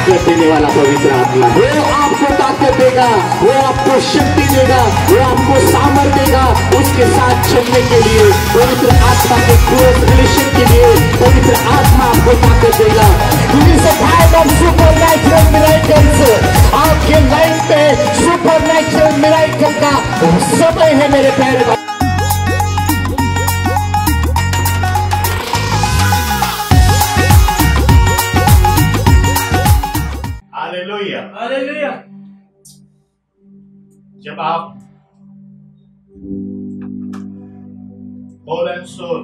ताकत देने वाला पवित्र आत्मा, वो आपको ताकत देगा, वो आपको शक्ति देगा, वो आपको सामर्थ्य देगा उसके साथ चलने के लिए। पवित्र आत्मा के क्लोज रिलेशन के लिए पवित्र आत्मा आपको ताकत देगा। सुपरनैचुरल मिरेकल्स आपके लाइफ पे सुपरनैचुरल मिरेकल का समय है मेरे प्यारे भाई। Hallelujah, hallelujah. जब आप होल एंड सोल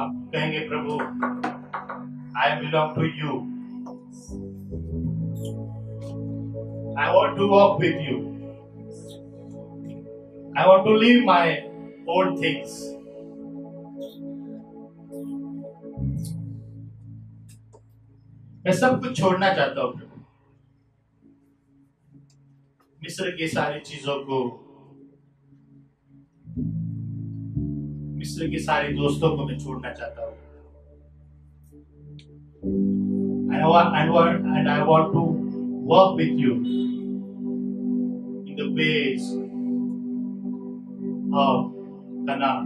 आप कहेंगे प्रभु I belong to you, I want to walk with you. I want to leave my old things. मैं सब कुछ छोड़ना चाहता हूं प्रभु। मिस्र की सारी चीजों को, मिस्र के सारे दोस्तों को मैं छोड़ना चाहता हूं। And I want to walk with you in the ways of Canaan.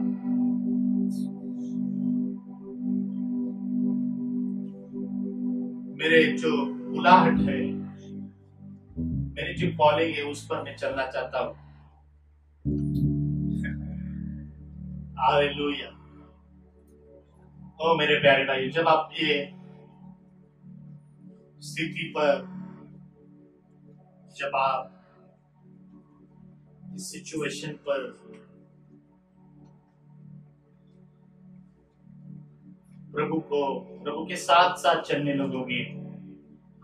मेरे जो बुलाहट है, मेरी जो कॉलिंग है उस पर मैं चलना चाहता हूं। हालेलुया। ओ मेरे प्यारे भाई, जब आप ये स्थिति पर, जब आप इस सिचुएशन पर प्रभु के साथ साथ चलने लगोगे,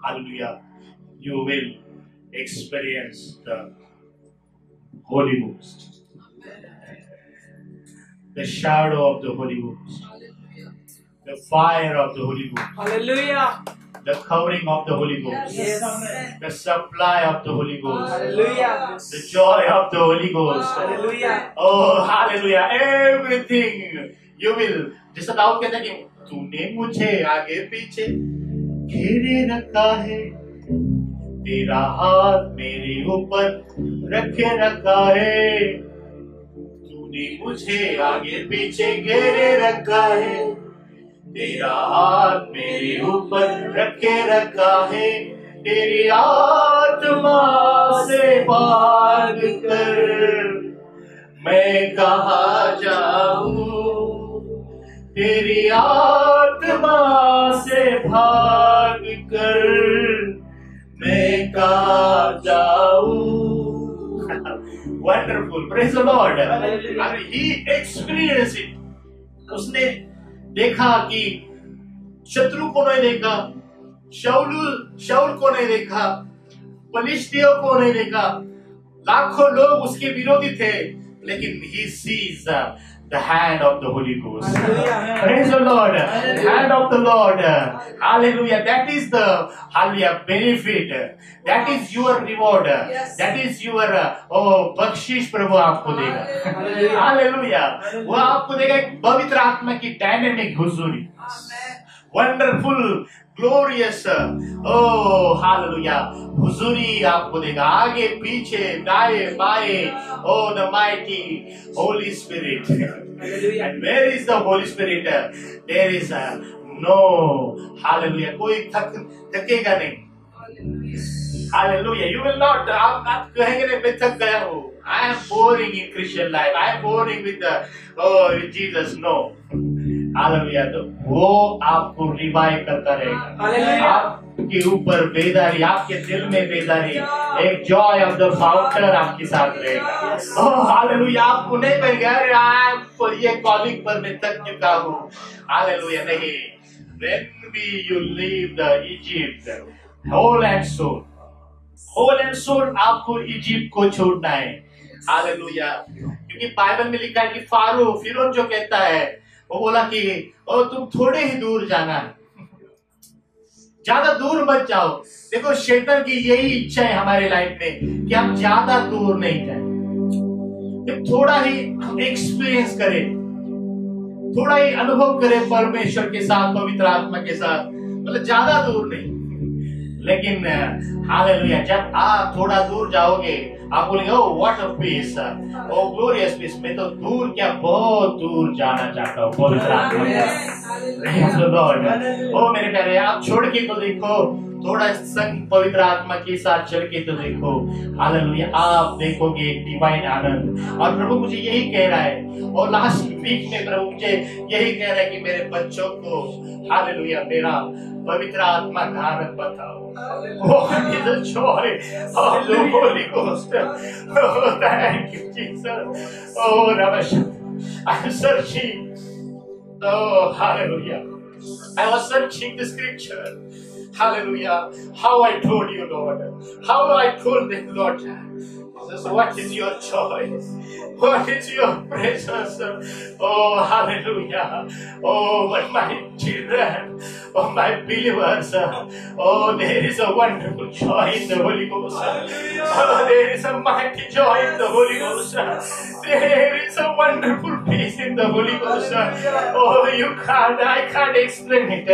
hallelujah, you will experience the Holy Ghost, the shadow of the Holy Ghost, the fire of the Holy Ghost, hallelujah, the covering of the Holy Ghost, yes, the supply of the Holy Ghost, hallelujah, the joy of the Holy Ghost, hallelujah, oh hallelujah, everything you will, जैसा दाऊद कहता है कि तूने मुझे आगे पीछे घेरे रखा है, तेरा हाथ मेरे ऊपर रखे रखा है, तूने मुझे आगे पीछे घेरे रखा है, तेरा हाथ मेरे ऊपर रखे रखा है, तेरी आत्मा से भाग कर मैं कहाँ जाऊं, तेरी आत्मा से भाग कर मैं कहाँ जाऊं। Wonderful, praise the Lord. And he experienced it. उसने देखा कि शत्रु को नहीं देखा, शाऊल को नहीं देखा, फलिस्तियों को नहीं देखा, लाखों लोग उसके विरोधी थे, लेकिन he sees the hand of the Holy Ghost. Hallelujah. Praise the Lord. Hallelujah. The hand of the Lord. Hallelujah. That is the hallelujah benefit. That is your reward. Yes. That is your बख्शिश प्रभु आपको देगा. Hallelujah. वो आपको देगा एक पवित्र आत्मा की डायनेमिक हुजूरी. Wonderful, glorious, oh hallelujah, हुजूरी आपको देगा, आगे पीछे दाएं बाएं, oh the mighty Holy Spirit. And where is the Holy Spirit? There is no, hallelujah, कोई थकेगा नहीं. Hallelujah. You will not, आप कहेंगे नहीं मैं थक गया हूँ. I am boring in Christian life. I am boring with the Jesus. No. Hallelujah. तो वो आपको रिवाइव करता रहेगा. आपके ऊपर बेदारी, आपके दिल में बेदारी, एक जॉय ऑफ द फाउंडर आपके साथ रहेगा. हालेलुया. आपको नहीं मिल गया आप ये कॉलिंग पर मैं थक चुका हूँ. हालेलुया. नहीं. When you leave the Egypt, whole and soul आपको इजिप्ट को छोड़ना है. हालेलुया. क्योंकि बाइबल में लिखा है कि फिरौन जो कहता है, वो बोला कि ओ तुम थोड़े ही दूर जाना है, ज्यादा दूर मत जाओ. देखो शैतान की यही इच्छा है हमारे लाइफ में कि हम ज्यादा दूर नहीं जाए, थोड़ा ही एक्सपीरियंस करें, थोड़ा ही अनुभव करें परमेश्वर के साथ, पवित्र आत्मा के साथ, मतलब ज्यादा दूर नहीं. लेकिन हालेलुया जब आप थोड़ा दूर जाओगे आप बोलेंगे oh what a peace, oh glorious peace. मैं तो दूर क्या बहुत दूर जाना चाहता हूँ पवित्र आत्मा से। लॉर्ड ओ मेरे प्यारे आप छोड़ के तो देखो, थोड़ा संग पवित्र आत्मा के साथ चल के तो देखो, हालेलुया आप देखोगे डिवाइन आनंद। और प्रभु मुझे यही कह रहा है, और लास्ट वीक में प्रभु मुझे यही कह रहा है कि मेरे बच्चों को हालेलुया मेरा पवित्र आत्मा का आनंद बताओ। What is the joy of the Holy Ghost? Oh, thank you, Jesus. Oh, Ramesh, I'm searching. Oh, hallelujah. I was searching the scripture. Hallelujah. How I told you, Lord. How I told them, Lord. Jesus, what is your joy? What is your presence? Oh, hallelujah. Oh, but my children, oh, my believers, oh, there is a wonderful joy in the Holy Ghost. Oh, there is a mighty joy in the Holy Ghost. There is a wonderful peace in the Holy Ghost. Oh, I can't explain it.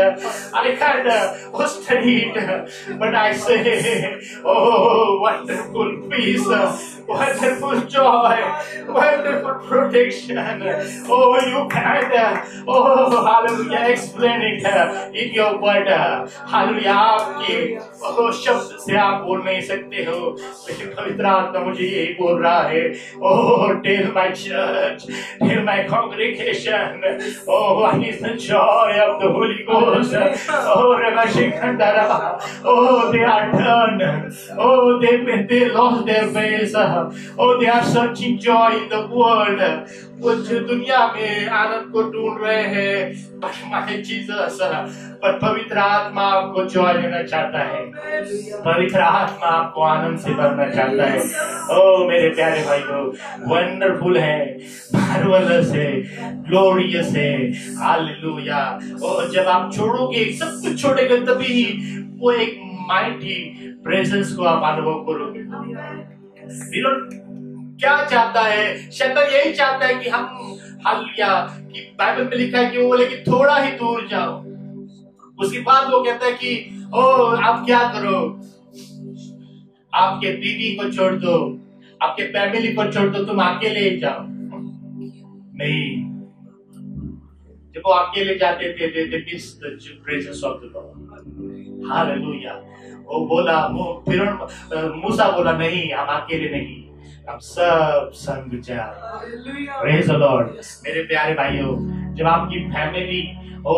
I can't study it. But I say, oh, wonderful peace, wonderful joy, wonderful protection. Oh, you can't, oh, hallelujah, explain it in your word. Hallelujah, आपके शब्द से आप बोल नहीं सकते हो, लेकिन पवित्र आत्मा मुझे यही बोल रहा है। Oh, tell my church, tell my congregation, oh, what is the joy of the Holy Ghost? Oh, oh, they are done. Oh, they lost their ways. Oh, they are searching joy in the world. वो जो दुनिया में आनंद को ढूंढ रहे हैं, but my Jesus, पर पवित्र आत्मा आपको जॉय देना चाहता है। पवित्र आत्मा आपको आनंद से भरना चाहता है। ओ मेरे प्यारे भाइयों, वंडरफुल है, मार्वलस है, ग्लोरियस है, हालेलुया। और जब आप छोड़ोगे, सब कुछ छोड़ेंगे, तभी वो एक माइटी प्रेजेंस को आप अनुभव करोगे। क्या चाहता है शैतान? यही चाहता है कि हम हालेलुया, कि बाइबल में लिखा है कि वो बोले कि थोड़ा ही दूर जाओ। उसके बाद वो कहता है कि ओ आप क्या करो, आपके दीदी को छोड़ दो, आपके फैमिली को छोड़ दो, तुम अकेले ही जाओ। नहीं, जब वो अकेले जाते थे they missed the presence of the Lord. Hallelujah. वो बोला, मूसा बोला नहीं, हम अकेले नहीं, हम सब संग जाए। Praise the Lord. मेरे प्यारे भाइयों, जब आपकी फैमिली ओ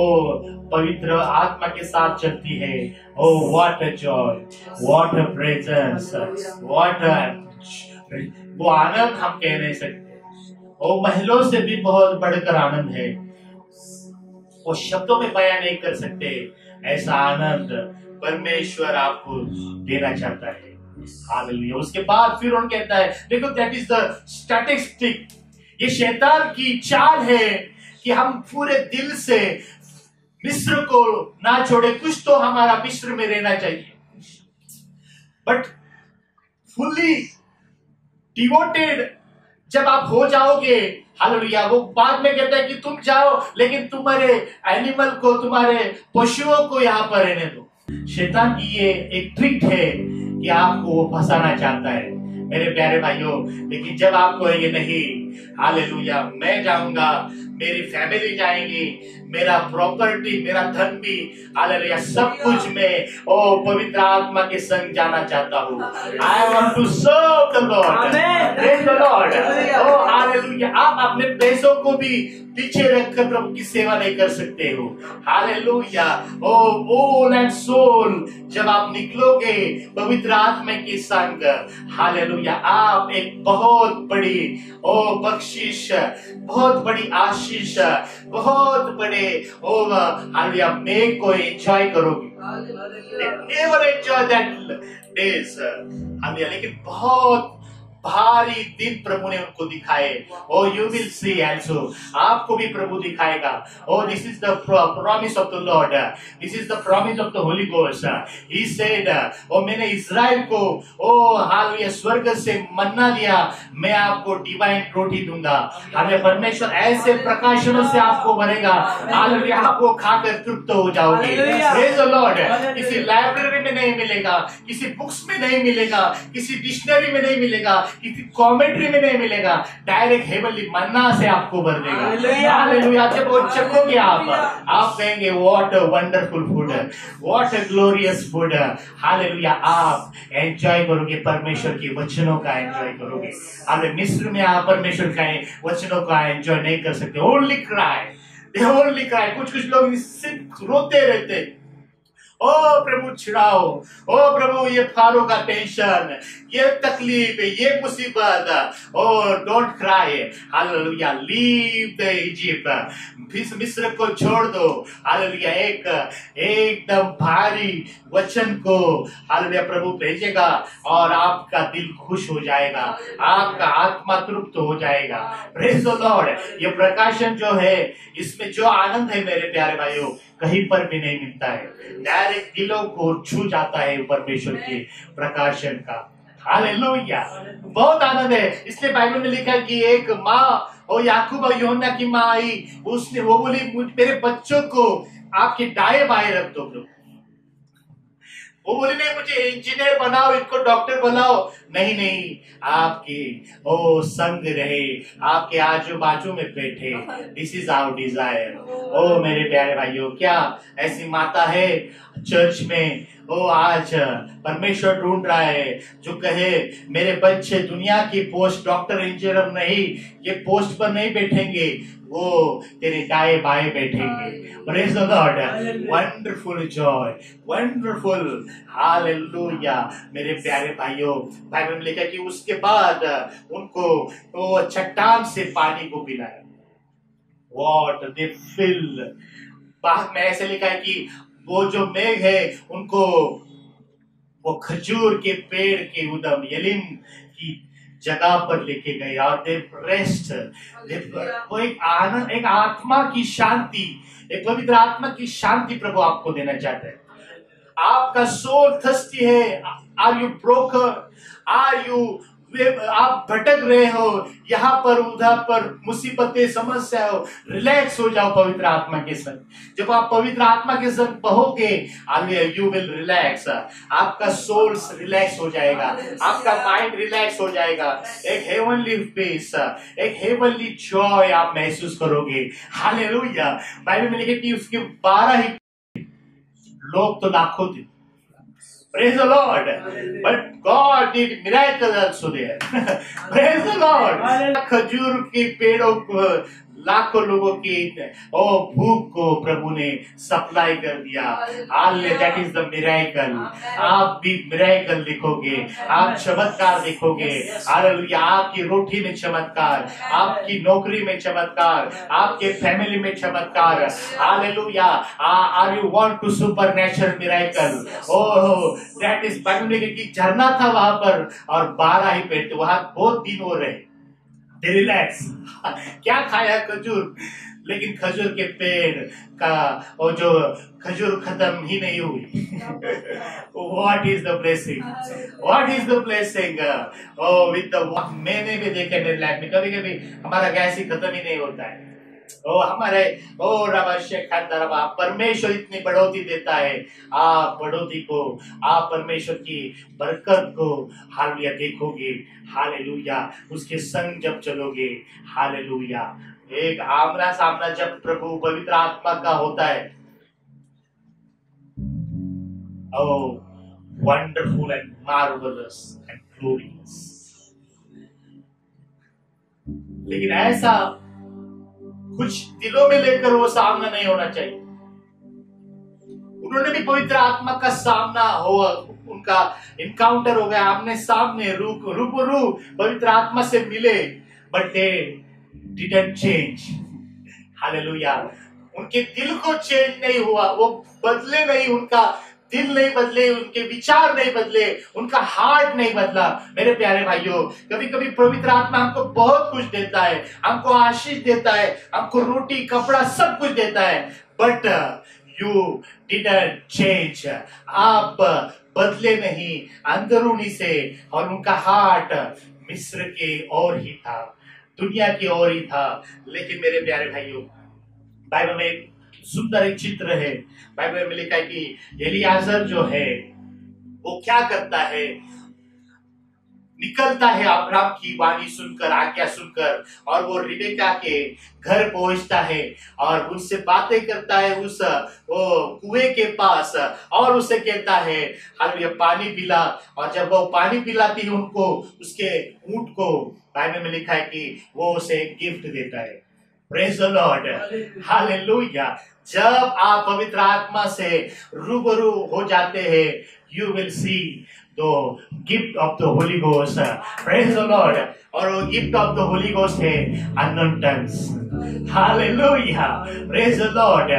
पवित्र आत्मा के साथ चलती है, ओ what a joy, what a presence, what वो आनंद हम कह नहीं सकते। वो महलों से भी बहुत बढ़कर आनंद है, वो शब्दों में बयान नहीं कर सकते। ऐसा आनंद परमेश्वर आपको देना चाहता है। हालेलुया। उसके बाद फिर उन्होंने कहता है, देखो दैट इज द स्टैटिस्टिक, ये शैतान की चाल है कि हम पूरे दिल से मिस्र को ना छोड़े। कुछ तो हमारा मिस्र में रहना चाहिए, बट फुल्ली डिवोटेड जब आप हो जाओगे, हालेलुया, वो बाद में कहता है कि तुम जाओ, लेकिन तुम्हारे एनिमल को, तुम्हारे पशुओं को यहाँ पर रहने दो। शैतान की ये एक ट्रिक है कि आपको वो फंसाना चाहता है मेरे प्यारे भाइयों। लेकिन जब आप कहेंगे नहीं, हालेलुया, मैं जाऊंगा, मेरी फैमिली जाएंगी, मेरा प्रॉपर्टी, मेरा धन भी, हालेलुया, सब कुछ मैं ओ पवित्र आत्मा के संग जाना चाहता हूँ। I want to serve the lord, praise the Lord. Oh hallelujah. आप अपने पैसों को भी पीछे रखकर प्रभु की सेवा नहीं कर सकते हो। Hallelujah. Oh all and soul, जब आप निकलोगे पवित्र आत्मा के संग, हालेलुया, आप एक बहुत बड़ी ओ बख्शिश, बहुत बड़ी आशीष, बहुत बड़े ओ हालेलुया में को एंजॉय करोगे। Never enjoy that days, hallelujah, लेकिन बहुत भारी दिन प्रभु ने उनको दिखाए। Oh you will see also, आपको भी प्रभु दिखाएगा। Oh this is the promise of the Lord, this is the promise of the Holy Ghost. He said, oh मैंने इस्राएल को ओ हालेलुया स्वर्ग से मन्ना दिया, मैं आपको डिवाइन रोटी दूंगा। हमें परमेश्वर ऐसे प्रकाशनों से आपको भरेगा, हालेलुया आपको खाकर तृप्त हो जाओगे। Praise the Lord. किसी लाइब्रेरी में नहीं मिलेगा, किसी बुक्स में नहीं मिलेगा, किसी डिक्शनरी में नहीं मिलेगा, किसी कमेंट्री में नहीं मिलेगा, डायरेक्ट हेवनली मन्ना से आपको भर देगा। हालेलुया। जब वो चखोगे आप कहेंगे what a wonderful food, what a glorious food. Hallelujah. आप एंजॉय करोगे, परमेश्वर के वचनों का एंजॉय करोगे। आप मिस्र में आप परमेश्वर का वचनों का एंजॉय नहीं कर सकते। Only cry. कुछ लोग सिर्फ रोते रहते, ओ प्रभु छिड़ाओ, ओ प्रभु ये फारो का टेंशन, ये तकलीफ, ये मुसीबत, oh don't cry. Hallelujah. Leave the Egypt, मिस्र को छोड़ दो। हालेलुया। एकदम भारी वचन को हालेलुया प्रभु भेजेगा और आपका दिल खुश हो जाएगा, आपका आत्मा तृप्त हो जाएगा। Praise the Lord. ये प्रकाशन जो है, इसमें जो आनंद है मेरे प्यारे भाइयों, कहीं पर भी नहीं मिलता है। डायरेक्ट दिलों को छू जाता है परमेश्वर के प्रकाशन का। हालेलुया। बहुत आनंद है। इसलिए बाइबल में लिखा है कि एक माँ और याकूब और यूहन्ना की माँ आई, उसने वो बोली मेरे बच्चों को आपके दाएं बाएं रख दो प्रभु। वो बोली नहीं मुझे इंजीनियर बनाओ, इनको डॉक्टर बनाओ, नहीं, आपके ओ संग रहे, आपके आजू बाजू में बैठे। This is our desire. Oh मेरे प्यारे भाइयों, क्या ऐसी माता है चर्च में? ओ आज परमेश्वर ढूंढ रहा है जो कहे मेरे बच्चे दुनिया की पोस्ट डॉक्टर इंजीनियर नहीं, ये पोस्ट पर नहीं बैठेंगे, वो तेरे दाएं बाएं बैठेंगे। Praise the Lord. Wonderful Joy, wonderful. Hallelujah. मेरे प्यारे भाइयों, बाइबल में लिखा है कि उसके बाद उनको वो चट्टान से पानी को पिलाया। What they feel. बाद में ऐसे लिखा है कि वो जो मेघ है उनको वो खजूर के पेड़ के उदम यलीम की जगह पर लेके गए और दे रेस्ट। वो एक आनंद, एक आत्मा की शांति, एक पवित्र आत्मा की शांति प्रभु आपको देना चाहते हैं। आपका सोल थर्स्टी है। Are you broken? Are you, आप भटक रहे हो यहाँ पर उधर पर, मुसीबतें समस्या हो, रिलैक्स हो जाओ पवित्र आत्मा के संग। जब आप पवित्र आत्मा के संग बहोगे, यू विल रिलैक्स। आपका सोल रिलैक्स हो जाएगा, आपका माइंड रिलैक्स हो जाएगा। एक हेवनली पीस, एक हेवनली जॉय आप महसूस करोगे। हालेलुया। बाइबल में लिखे कि उसके 12 ही लोग तो लाखों थे। Praise the Lord. But God did miracles also there. Praise the Lord. खजूर के पेड़ों को, लाखों लोगों की ओ भूख को प्रभु ने सप्लाई कर दिया। That is the miracle. आप भी मिरेकल देखोगे, आप चमत्कार देखोगे। हालेलुया। आपकी रोटी में चमत्कार, आपकी नौकरी में चमत्कार, आपके फैमिली में चमत्कार। Hallelujah. Are you want to supernatural miracle? Oh, that is Bible में कि झरना था वहां पर और 12 ही पेड़ थे, वहां बहुत दिन हो रहे। रिलैक्स। क्या खाया? खजूर। लेकिन खजूर के पेड़ का और जो खजूर खत्म ही नहीं हुई। What is the blessing? What is the blessing? Oh, with the मैंने भी देखा मेरी लाइफ में, कभी कभी हमारा गैस ही खत्म ही नहीं होता है। ओ हमारे ओ रबा परमेश्वर इतनी बढ़ोतरी देता है। आप बढ़ोतरी को, आप परमेश्वर की बरकत को हालेलुया देखोगे। हालेलुया। उसके संग जब चलोगे, हालेलुया। एक आमना सामना जब प्रभु पवित्र आत्मा का होता है, ओ wonderful and marvellous and glorious. लेकिन ऐसा कुछ दिलों में लेकर वो सामना नहीं होना चाहिए। उन्होंने भी पवित्र आत्मा का सामना हुआ, उनका इनकाउंटर हो गया, आमने सामने रूबरू पवित्र आत्मा से मिले, but they didn't change. Hallelujah. उनके दिल को चेंज नहीं हुआ, वो बदले नहीं, उनका दिल नहीं बदले, उनके विचार नहीं बदले, उनका हार्ट नहीं बदला। मेरे प्यारे भाइयों, कभी कभी पवित्र आत्मा हमको बहुत कुछ देता है, हमको आशीष देता है, हमको रोटी कपड़ा सब कुछ देता है, बट यू डिडंट चेंज। आप बदले नहीं अंदरूनी से, और उनका हार्ट मिस्र के और ही था, दुनिया की ओर ही था। लेकिन मेरे प्यारे भाइयों, बाइबल में एक सुंदर एक चित्र है। बाइबल में लिखा है कि एलियाजर जो है वो क्या करता है, निकलता है अब्राम की वाणी सुनकर, आज्ञा सुनकर, और वो रिबेका के घर पहुंचता है और उनसे बातें करता है उस वो कुएं के पास, और उसे कहता है हालेलुया पानी पिला। और जब वो पानी पिलाती है उनको, उसके ऊंट को, बाइबल में लिखा है कि वो उसे गिफ्ट देता है। Praise the Lord, hallelujah. जब आप पवित्र आत्मा से रूबरू हो जाते हैं, you will see the gift of the Holy Ghost. Praise the Lord. और वो gift of the Holy Ghost है unknown tongues. Hallelujah, praise the Lord.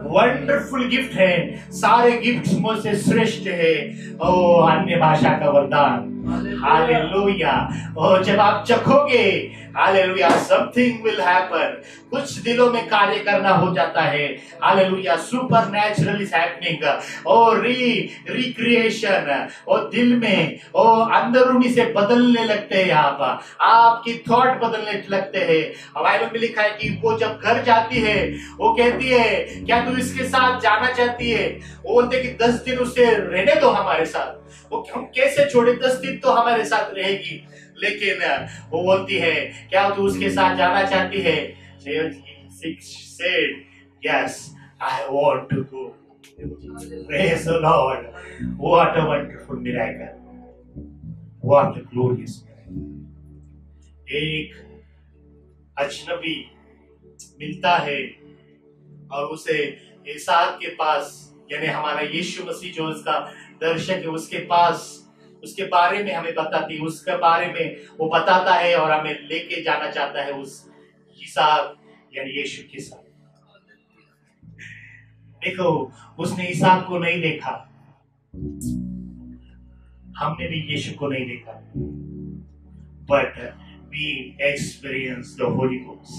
Wonderful gift है, सारे गिफ्ट्स में से श्रेष्ठ है ओ अन्य भाषा का वरदान। हालेलुया। और जब आप चखोगे, हालेलुया, समथिंग विल हैपन। कुछ दिलों में कार्य करना हो जाता है। Hallelujah, supernatural is happening. और रिक्रिएशन, और दिल में और अंदरूनी से बदलने लगते हैं। आपकी थॉट बदलने लगते हैं। बाइबल में लिखा है कि वो जब घर जाती है, वो कहती है क्या तू इसके साथ जाना चाहती है? वो बोलते कि 10 दिन उसे रहने दो हमारे साथ। वो हम कैसे छोड़े, 10 दिन तो हमारे साथ रहेगी। लेकिन वो बोलती है क्या तू उसके साथ जाना चाहती है? Yes, I want to go. Praise the Lord. What a wonderful miracle. What a glorious miracle. एक अजनबी मिलता है और उसे इसहाक के पास, यानी हमारा यीशु मसीह जो उसका दर्शक है, उसके पास, उसके बारे में हमें बताती है, उसके बारे में वो बताता है और हमें लेके जाना चाहता है उस इसहाक यानी यीशु के साथ। देखो, उसने इसहाक को नहीं देखा, हमने भी यीशु को नहीं देखा, but we experience the Holy Ghost.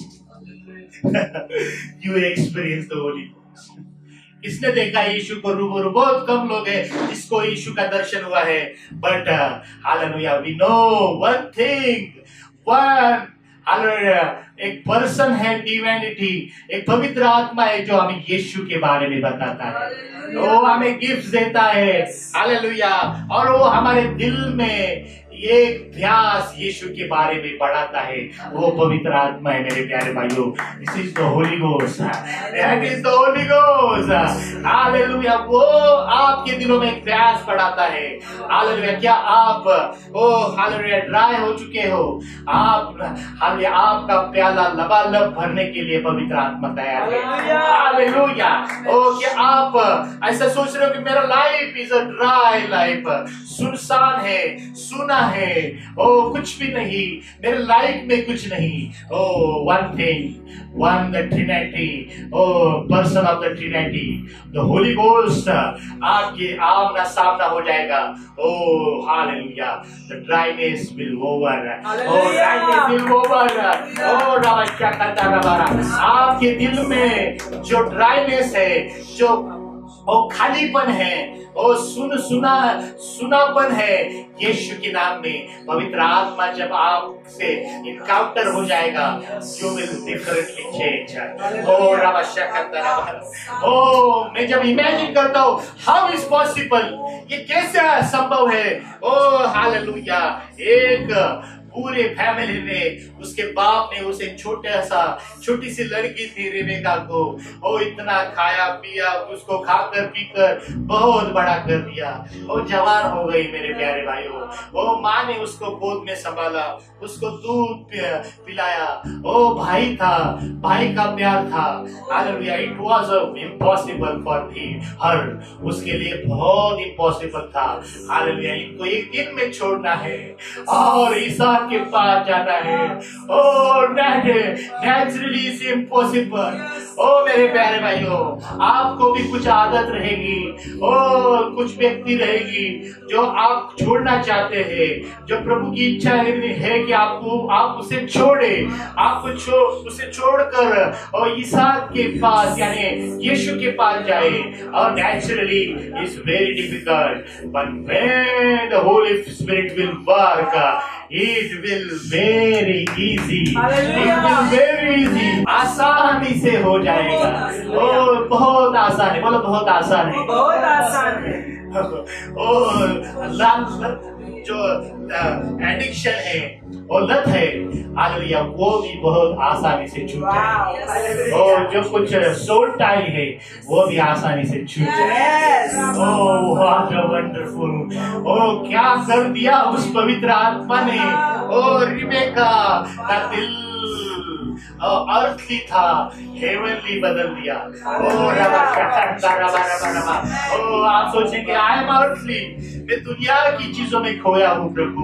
You experience the Holy Ghost. किसने देखा यीशु को रूबरू? बहुत कम लोग हैं जिसको यीशु का दर्शन हुआ है। But hallelujah, we know one thing, hallelujah, एक पर्सन है, डिविनिटी, एक पवित्र आत्मा है जो हमें यीशु के बारे में बताता है। वो हमें गिफ्ट देता है। हालेलुया। और वो हमारे दिल में ये प्यास यीशु के बारे में बढ़ाता है। वो पवित्र आत्मा है मेरे प्यारे भाइयों। This is the Holy ghost. That is the Holy ghost. Hallelujah. वो आपके दिलों में प्यास बढ़ाता है। हालेलुया। क्या आप हालेलुया ड्राई हो चुके हो? आप हालेलुया, आपका प्याला लबालब भरने के लिए पवित्र आत्मा तैयार है। हालेलुया। क्या आप ऐसा सोच रहे हो कि मेरा life is a dry life, सुनसान है, सुना है, कुछ भी नहीं, मेरे लाइफ में कुछ नहीं। One thing, one the Trinity, person of the Trinity, the Holy ghost आपके आमना सामना हो जाएगा। Hallelujah. The dryness will over, dryness will over. क्या करता रबारा, आपके दिल में जो ड्राइनेस है, जो खालीपन है, सुनापन है, यीशु के नाम में पवित्र आत्मा जब आपसे इनकाउंटर हो जाएगा, यू विल डिफरेंटली चेंज। मैं जब इमेजिन करता हूँ हाउ इज पॉसिबल, ये कैसे संभव है? हालेलुया। एक पूरे फैमिली में उसके बाप ने उसे छोटी सी लड़की थी रेबेका को इतना खाया पिया, उसको खाकर पीकर बहुत बड़ा कर दिया। वो जवान हो गई मेरे प्यारे भाइयों। वो माँ ने उसको गोद में संभाला, उसको दूध पिलाया। वो भाई था, भाई का प्यार था। Hallelujah. It was impossible for her, उसके लिए बहुत इम्पॉसिबल था। हालेलुया। इनको एक दिन में छोड़ना है। और ईसा के पास जाना है। ओ नेचुरली इज इम्पॉसिबल। ओ मेरे प्यारे भाइयों, आपको भी कुछ आदत रहेगी, ओ कुछ व्यक्ति रहेगी जो आप छोड़ना चाहते हैं, जो प्रभु की इच्छा है कि आप उसे छोड़े, आपको उसे छोड़कर और इसहाक के पास यानी यीशु के पास जाए। और naturally is very difficult, but when the Holi spirit will work, it will very easy, it will very easy, आसानी से हो जाएगा। ओ बहुत आसान है, बोलो बहुत आसान है, बहुत आसान है। जो एडिक्शन है और लत है, हालेलुया, वो भी बहुत आसानी से छूट जाएगी। और जो कुछ सोल टाई है वो भी आसानी से छूट जाएगी। ओह व्हाट अ वंडरफुल, ओ क्या कर दिया उस पवित्र आत्मा ने। ओ रिबेका का दिल अर्थली था, हेवनली बदल दिया। ओ आप सोचेंगे आई एम अर्थली, मैं दुनिया की चीजों में खोया हूँ प्रभु।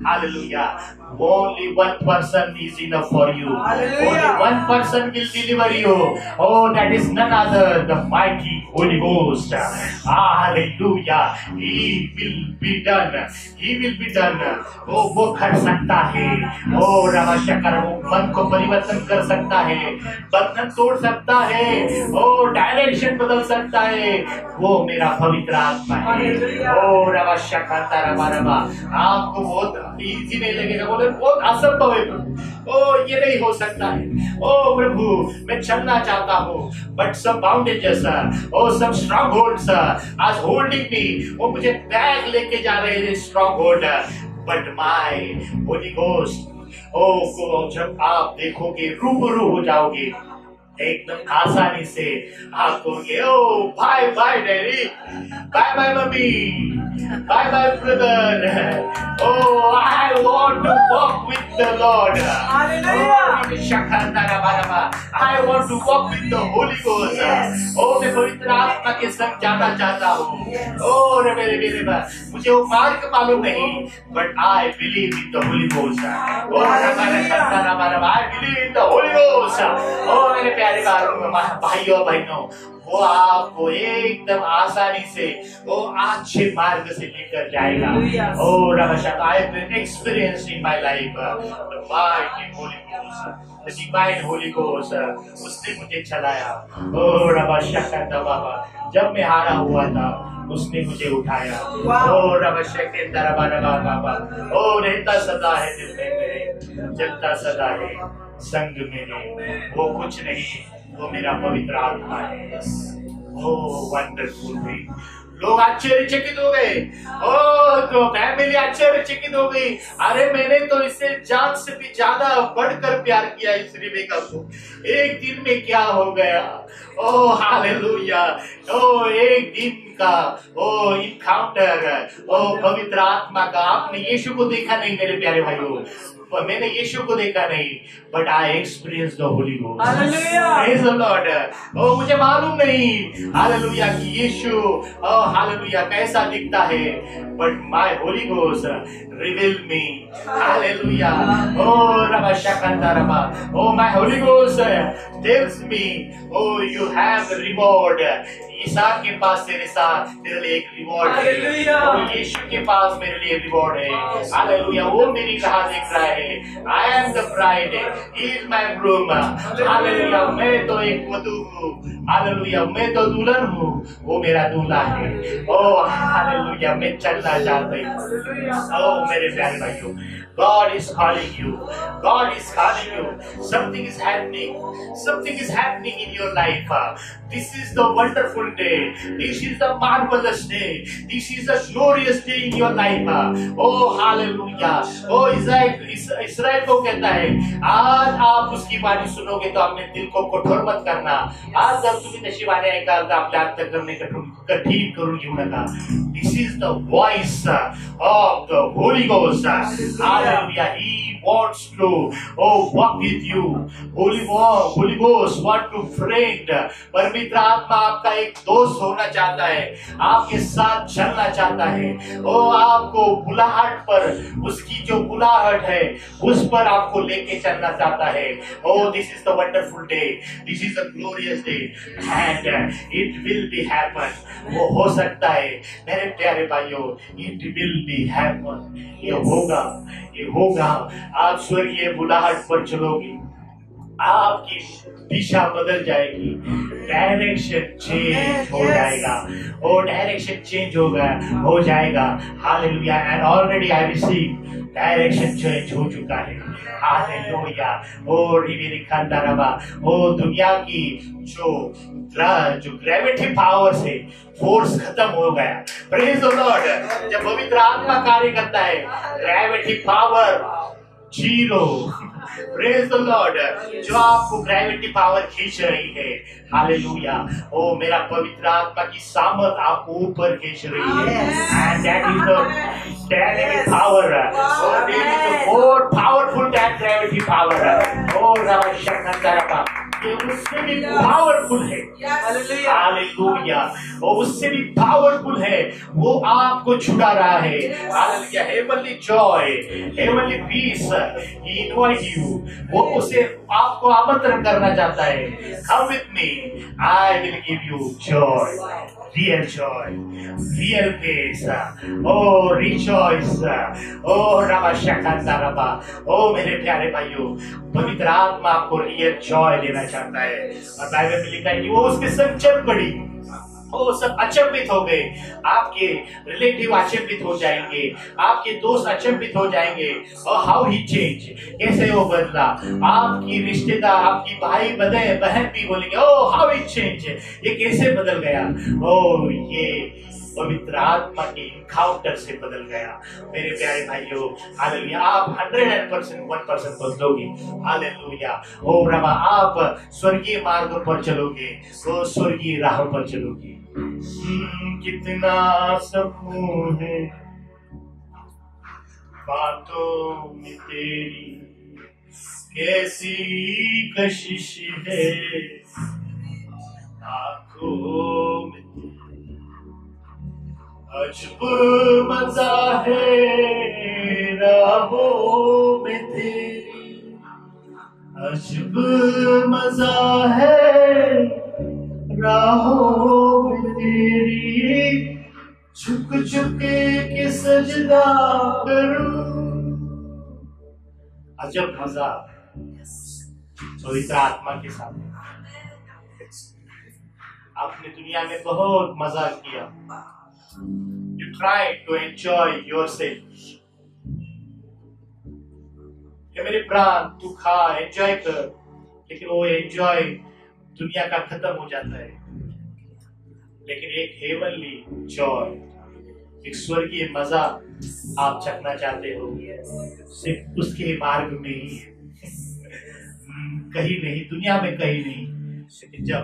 Hallelujah, only one person is enough for you. Only one person will deliver you. Oh, that is none other, the mighty Holy Ghost. Hallelujah, He will be done. He will be done. Oh, वो कर सकता है। Oh, रवाशकर, वो मन को परिवर्तन कर सकता है, बंधन तोड़ सकता है, oh, डायरेक्शन बदल सकता है। वो मेरा पवित्र आत्मा है। Oh, रवाशकर तरबरबा, आपको बहुत इजी नहीं लगेगा, बोले बहुत असंभव है प्रभु। ओ ये नहीं हो सकता है। ओ प्रभु, मैं चलना चाहता हूँ, but some bondages, oh some strong holds आज होल्डिंग मी। वो मुझे बैग लेके जा रहे हैं strong hold, but my Holy Ghost, oh को जब आप देखोगे, रूबरू हो जाओगे एकदम आसानी से, आप कहोगे oh bye bye daddy, bye bye mummy, bye bye brother. Oh, I want to walk with the Lord. I want to walk with the Holy Ghost. Oh, मैं पवित्र आत्मा के संग जाना चाहता हूँ। Oh, मेरे मुझे वो मार्ग मालूम नहीं, but I believe in the Holy Ghost. Oh, I believe in the Holy Ghost. Oh, मेरे प्यारे भाइयों बहनों, वो आपको एकदम आसानी से वो अच्छे मार्ग से लेकर जाएगा। ओ रवाशक, I have experienced in my life the mighty Holy Ghost, the divine Holy Ghost. उसने मुझे चलाया। ओ रवाशक बाबा, जब मैं हारा हुआ था उसने मुझे उठाया। ओ रवाशक बाबा, ओ रहता सदा है दिल में मेरे, जलता सदा है संग मेरे। वो कुछ नहीं, वो मेरा पवित्र आत्मा है। ओह वंडरफुल है। लोग आश्चर्यचकित हो गए, ओ तो फैमिली आश्चर्यचकित हो गई। अरे मैंने तो इससे जान से भी ज्यादा बढ़कर प्यार किया इस रिबेका को, एक दिन में क्या हो गया। ओ हालेलुया, ओ एक दिन का ओ इनकाउंटर, ओ पवित्र आत्मा का। आपने यीशु को देखा नहीं मेरे प्यारे भाइयों, मैंने यीशु को देखा नहीं, but I experience the Holy Ghost. Praise the Lord. Oh मुझे मालूम नहीं हालेलुया कि यीशु ओ हालेलुया कैसा दिखता है, but my Holy Ghost reveal me. Hallelujah. Oh रबा शकंदा रबा, oh my Holy Ghost tells me, oh you have reward. ईसा के पास तेरे लिए एक रिवॉर्ड है, यीशु के पास मेरे लिए रिवॉर्ड है। हालेलुया, वो मेरी राह देख रहा है। I am the bride, he is my groom. Hallelujah, मैं तो एक वधू हूँ। हालेलुया, मैं तो दुल्हन हूँ, वो मेरा दूल्हा है। ओ हालेलुया, मैं चलना चाहता हूँ। ओ मेरे प्यारे भाइयों, God is calling you. God is calling you. Something is happening. Something is happening in your life. This is the wonderful day. This is the marvelous day. This is a glorious day in your life. Oh hallelujah. Oh इस्राएल को कहता है, आज आप उसकी वाणी सुनोगे तो अपने दिल को कठोर मत करना। आज जब तुम्ही नशिबाने ऐकाल तर आपल्या अर्थ करणे कठीण करून घेऊ नका. This is the voice of the Holy ghost. Hallelujah. He wants to walk with you. Holy Ghost want to friend. पवित्र आत्मा आपका एक दोस्त होना चाहता है, आपके साथ चलना चाहता है. आपको बुलाहट पर, उसकी जो बुलाहट है उस पर आपको लेके चलना चाहता है. This is the wonderful day. This is a glorious day and it will be happen. वो हो सकता है मेरे प्यारे भाइयों, it will be happen. ये होगा. आप स्वर्गीय बुलाहट पर चलोगे, आपकी दिशा बदल जाएगी, डायरेक्शन चेंज हो जाएगा. डायरेक्शन चेंज हो जाएगा. Hallelujah. And already I receive, direction change हो चुका है. हालेलुया. मेरी खंडारबा, दुनिया की जो ग्रेविटी पावर से फोर्स खत्म हो गया. Praise the Lord. जब पवित्र आत्मा कार्य करता है, gravity power zero. Praise the Lord. जो आपको ग्रेविटी पावर खींच रही है, हालेलुया, मेरा पवित्र आत्मा की सामर्थ आपको ऊपर खींच रही है. And that is the dynamic power. That is the more powerful then gravity power. ये उससे भी पावरफुल है. हालेलुया. वो उससे भी पावरफुल है. वो आपको छुड़ा रहा है. Hallelujah. Heavenly joy, heavenly peace, he invite you. वो उसे आपको आमंत्रण करना चाहता है. Come with me, I will give you joy, real joy, real peace. Rejoice. Ramashakanta. मेरे प्यारे भाइयों, पवित्र आत्मा आपको रियल जॉय देना चाहता है. और बाइबल में लिखा है कि वो उसके संग चल पड़ी. वो सब अचंभित हो गए. आपके रिलेटिव अचंभित हो जाएंगे, आपके दोस्त अचंभित हो जाएंगे. और हाउ ही चेंज, कैसे वो बदला. आपकी रिश्तेदार, आपकी भाई बहन भी बोलेंगे, हाउ ही चेंज, ये कैसे बदल गया. ये पवित्र आत्मा के इनकाउंटर से बदल गया. मेरे प्यारे भाइयों, हालेलुया. आप 100% बदलोगे. हालेलुया. प्रभा, आप स्वर्गीय मार्ग पर चलोगे, वो स्वर्गीय राह पर चलोगे. कितना सुकून है बातों में तेरी, कैसी कशिश है आंखों में तेरी. अजब मजा है राहों में तेरी, अजब मजा है राहों में तेरी. झुक झुक के सजदा करूं. अजब मजा पवित्र आत्मा के साथ. आपने दुनिया में बहुत मजा किया. You try to enjoy yourself. ये मेरे प्राण, तू खा, एंजॉय कर. लेकिन वो एंजॉय दुनिया का खत्म हो जाता है. लेकिन एक हेवनली जॉय, एक स्वर्गीय मजा आप चखना चाहते हो, सिर्फ उसके मार्ग में ही, कहीं नहीं, दुनिया में कहीं नहीं. लेकिन जब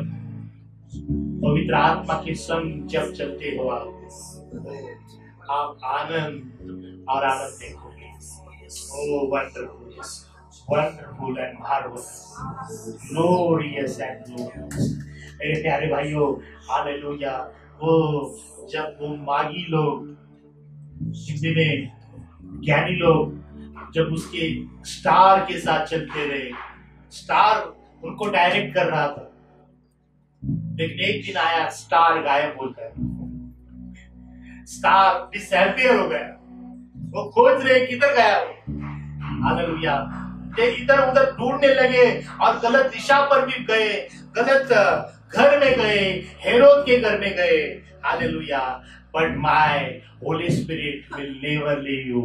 पवित्र आत्मा के संग जब चलते हो आप आनंद और आनंद देखोगे. Wonderful and marvellous, glorious and glorious. मेरे प्यारे भाइयों, हालेलुया. वो जब वो मागी लोग, हिंदी में ज्ञानी लोग, जब उसके स्टार के साथ चलते रहे, स्टार उनको डायरेक्ट कर रहा था. लेकिन एक दिन आया, स्टार गायब हो गया. स्टार डिसअपियर हो गया. वो खोज रहे किधर गया. हालेलुया. इधर उधर ढूंढने लगे और गलत दिशा पर भी गए, गलत घर में गए, हेरोद के घर में गए. Hallelujah. But my Holy Spirit will never leave you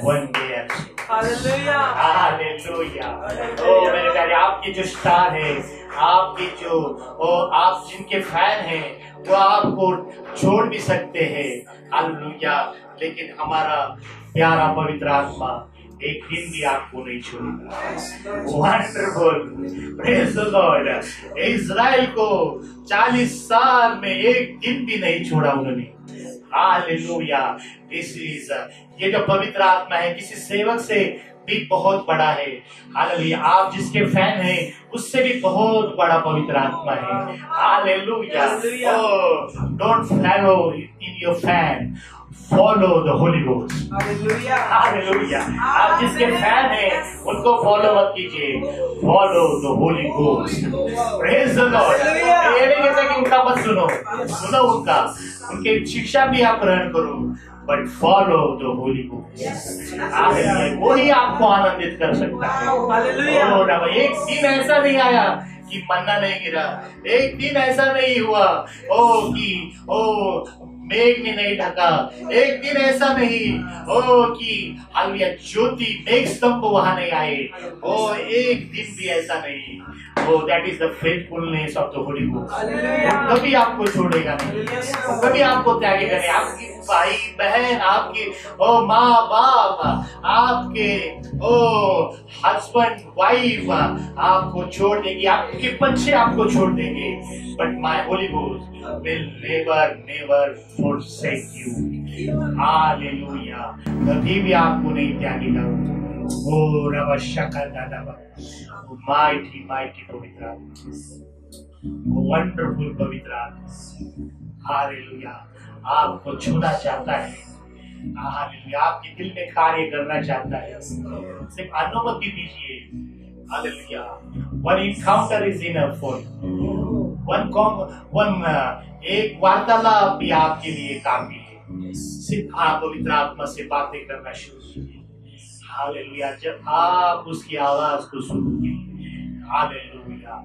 one day also. Hallelujah. Hallelujah. मेरे प्यारे, आपके जो स्टार है, आपके जो आप जिनके फैन हैं, वो आपको छोड़ भी सकते हैं. हालेलुया. लेकिन हमारा प्यारा पवित्र आत्मा एक दिन भी आपको नहीं छोड़ेगा। Wonderful, praise the Lord. Israel को 40 साल में एक दिन भी नहीं छोड़ा उन्होंने। हालेलुया। दिस इज, ये जो पवित्र आत्मा है किसी सेवक से भी बहुत बड़ा है। हालेलुया। आप जिसके फैन हैं उससे भी बहुत बड़ा पवित्र आत्मा है। Hallelujah. Don't follow in your fan, follow the Holy ghost. Hallelujah, hallelujah. आप जिसके फैन हैं उनको फॉलो मत कीजिए, follow the Holy Ghost. Praise the Lord. ये नहीं कहता कि उनका मत सुनो, सुनो उनका, उनके शिक्षा भी आप ग्रहण करो, but follow the Holy ghost. Hallelujah. वही आपको आनंदित कर सकता है। हालेलुया। एक दिन ऐसा नहीं आया कि मन्ना नहीं गिरा, एक दिन ऐसा नहीं हुआ कि मेघ ने नहीं ढका, एक दिन ऐसा नहीं कि हालेलुया ज्योति मेघ स्तंभ वहां नहीं आए, एक दिन भी ऐसा नहीं। That is the faithfulness of the Holy ghost. कभी आपको छोड़ेगा नहीं, कभी आपको त्यागेगा नहीं। आपकी भाई बहन, आपके माँ बाप, आपके हस्बैंड वाइफ आपको छोड़ देंगे, आपके बच्चे आपको छोड़ देंगे, but my Holi ghost will never forsake you। Hallelujah. कभी भी आपको नहीं त्यागेगा। माइटी पवित्र आत्मा, वंडरफुल पवित्र आत्मा। हालेलुया। आपको छूना चाहता है। हालेलुया। आपके दिल में कार्य करना चाहता है, सिर्फ अनुमति दीजिए। Hallelujah. One encounter is enough for you। एक वार्तालाप भी आपके लिए काफी है। सिर्फ आप पवित्र आत्मा से बातें करना शुरू कीजिए। हालेलुया। जब आप उसकी आवाज को सुनोगे, hallelujah,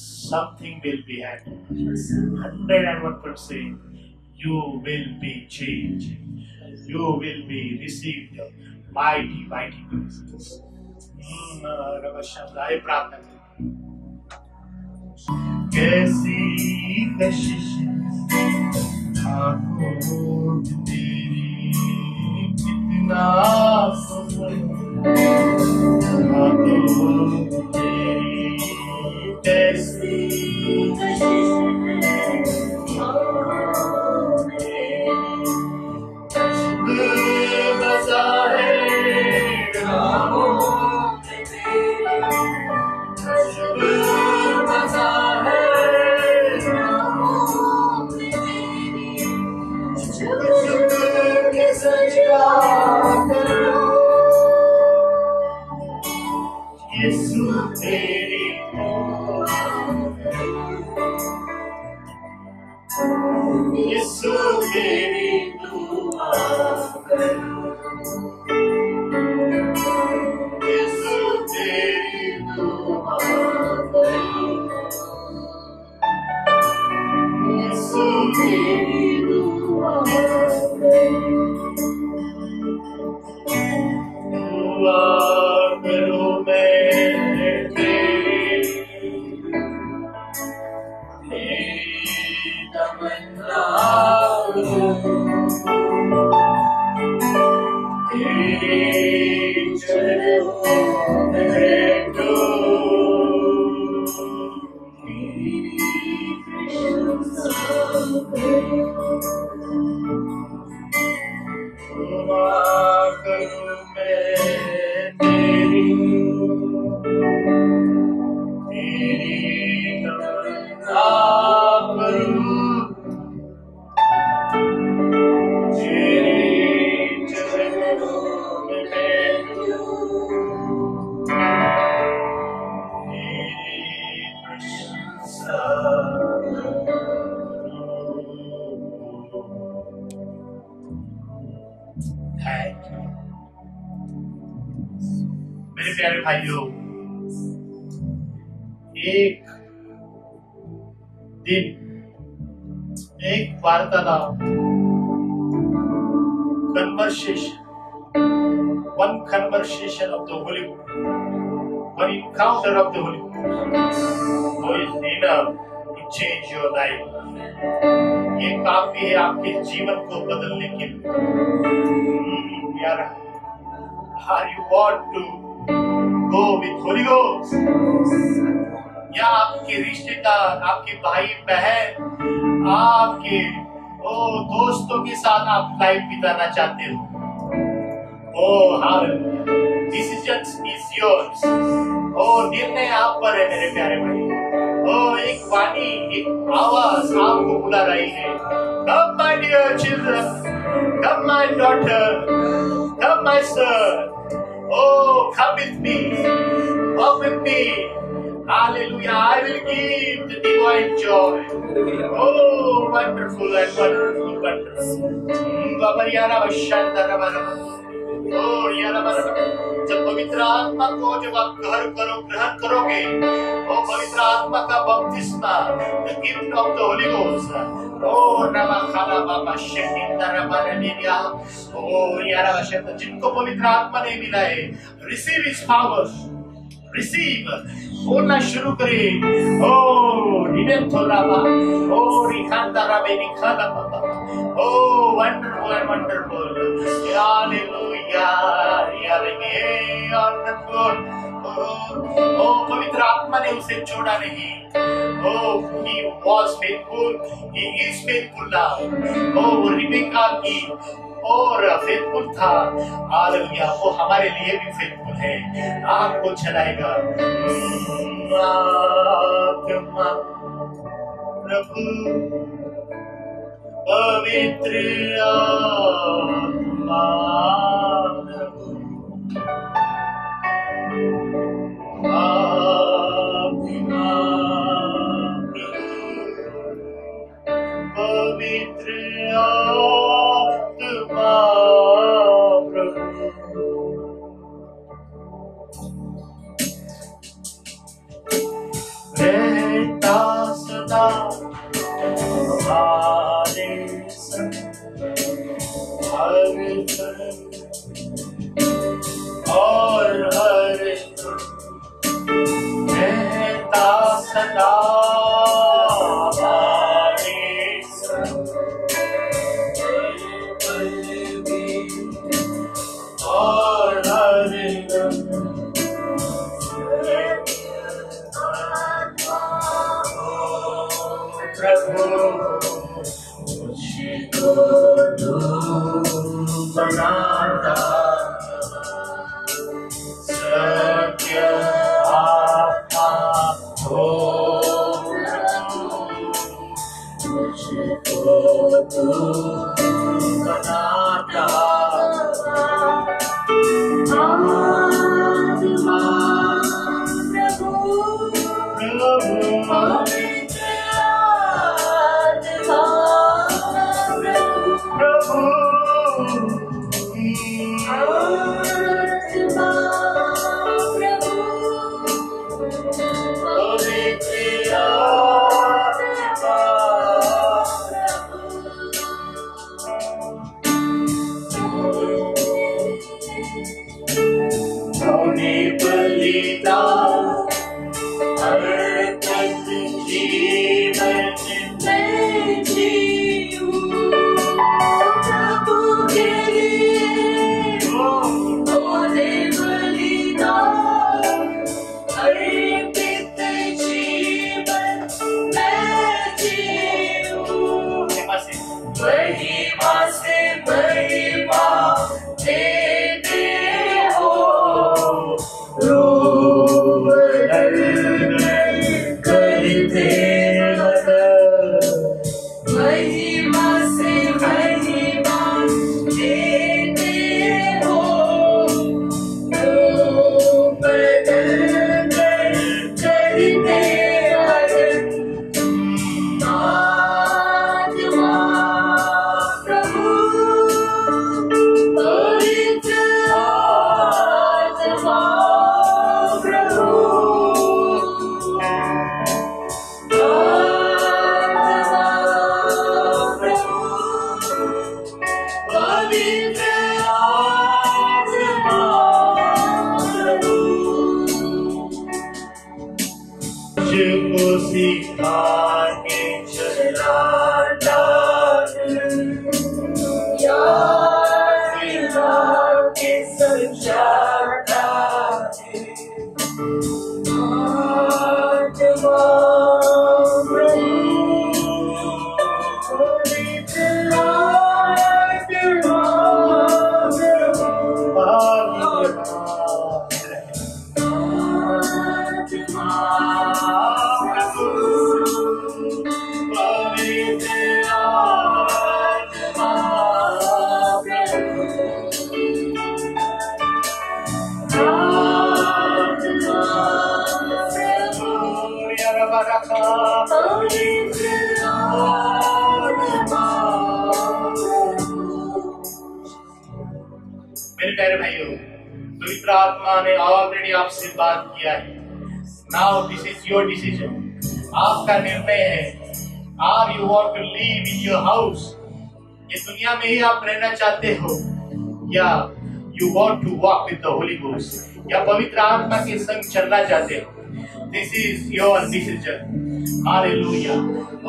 something will be happening। 101% you will be changed, you will be received mighty blessings। प्रार्थना कैसी कशिश आंखों तेरी, कितना सफर आंखों तेरी, कैसी कशिश आंखों तेरी, बसा है राहों में तेरी, बसा है यीशु तेरी यीशु तेरी दुआ यीशु तेरी दुआ यीशु तेरी दुआ करो मैं तेरी तमन्ना तेरे चरणों में बैठो, तेरी प्रशंसा करूं मैं तेरी तमन्ना करूं, तेरे चरणों में बैठूं, तेरी प्रशंसा करूं। मेरे प्यारे भाइयों, एक दिन, एक वार्तालाप, one conversation of the Holy Ghost, one encounter of the Holy Ghost, is enough to change your life। ये काफी है आपके जीवन को बदलने के लिए। प्यारा Are you want to go with Holy Ghost? या आपके रिश्तेदार, आपके भाई बहन, आपके दोस्तों के साथ आप लाइफ बिताना चाहते हो? Decision is yours. निर्णय आप पर है मेरे प्यारे भाई। एक वाणी, एक आवाज आपको बुला रही है। Come my dear children, come my daughter, come my son. Come with me, walk with me. Hallelujah! I will give the divine joy. Wonderful and wonderful, wonderful. जब पवित्र आत्मा को जब आप ग्रहण करोगे, पवित्र आत्मा का बपतिस्मा, the gift of the Holy Ghost. जिनको पवित्र आत्मा नहीं मिला है, receive His power. Receive, बोलना शुरू करे। wonderful and wonderful. Hallelujah, wonderful. पवित्र आत्मा ने उसे छोड़ा नहीं। He was faithful, he is faithful now. वो रिबेका की और फेथफुल था। हालेलुया, वो हमारे लिए भी फेथफुल है, आपको चलाएगा। आत्मा प्रभु, पवित्र आत्मा प्रभु, आत्मा प्रभु, पवित्र आत्मा प्रभु। रहता सदा हमारे संग, हर पल और हर पल। रहता सदा हमारे संग, और हर पल। प्रभु मुझको तू बनाता, सत्य आत्मा हो। मुझको तू बनाता, आत्मा प्रभु, सिखाने चला यार के सच्चा मेरे भाइयों, पवित्र आत्मा ने ऑलरेडी आपसे बात किया है। Now this is your decision, आपका निर्णय है। Are you want to live in your house, इस दुनिया में ही आप रहना चाहते हो, या you want to walk with the Holy Ghost, या पवित्र आत्मा के संग चलना चाहते हो? This is your decision. Hallelujah.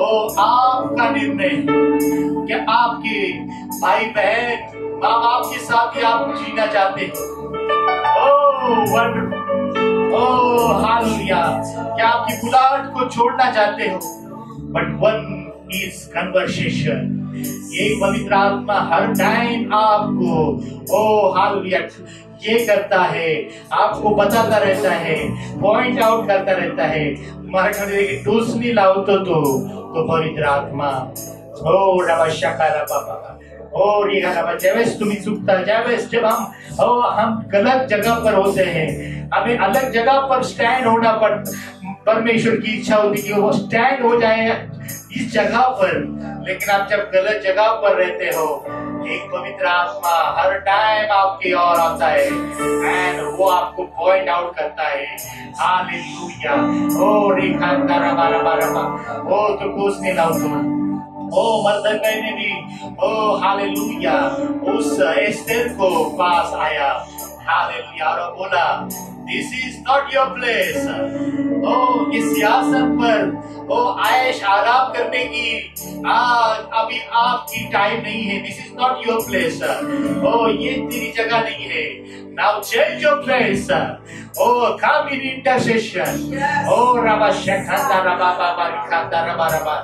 Oh आपका निर्णय, क्या आपके भाई बहन माँ बाप के साथ ही आप जीना चाहते हो? ओह वंडरफुल, ओह हालेलुया। क्या आपकी बुलाहट को छोड़ना चाहते हो? बट वन इज कन्वर्सेशन, ये पवित्र आत्मा हर टाइम आपको ओ हालेलुया ये करता है, आपको बताता रहता है, पॉइंट आउट करता रहता है। तुम्हारे घर में दूसरी लाओ तो पवित्र आत्मा ओ रवशकारा बाबा और ये गाना जैवेस तुम्हें चुकता जैवेस, जब हम गलत जगह पर होते हैं, हमें अलग जगह पर स्टैंड होना परमेश्वर की इच्छा होती कि वो स्टैंड हो जाए इस जगह पर, लेकिन आप जब गलत जगह पर रहते हो, एक पवित्र आत्मा हर टाइम आपकी ओर आता है एंड वो आपको पॉइंट आउट करता है। हालेलुया। ओ रेखा तारा बारा बारा ओ तो कुछ नहीं लाओ तुम ओ मर्दकै ने भी ओ हालेलुया उस एस्तेर को पास आया। हालेलुया और बोला this is not your place. Oh इस सियासत पर ओ आयश आराम करने की अभी आपकी टाइम नहीं है। This is not your place. Oh ये तेरी जगह नहीं है। Now change your place. Oh come in intercession. Oh रबा शेखंदा रबा बाबा रिखंदा रबा रबा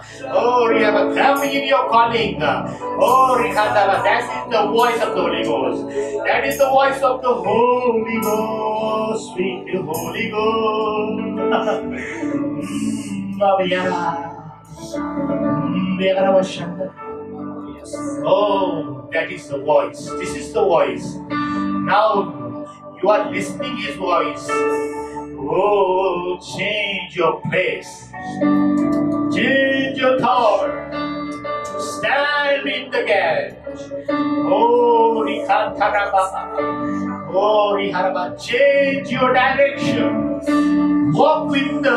ओ रिया come in your calling. Oh रिखंदा that is the voice of the Holy Ghost. That is the voice of the Holy Ghost. Sweet Holy Ghost. Oh, that is the voice. This is the voice. Now you are listening His voice. Oh, change your place. Change your thought. Stand in the gap. Oh, Rikantara Baba. Oh, Riharaba, change your direction. Walk with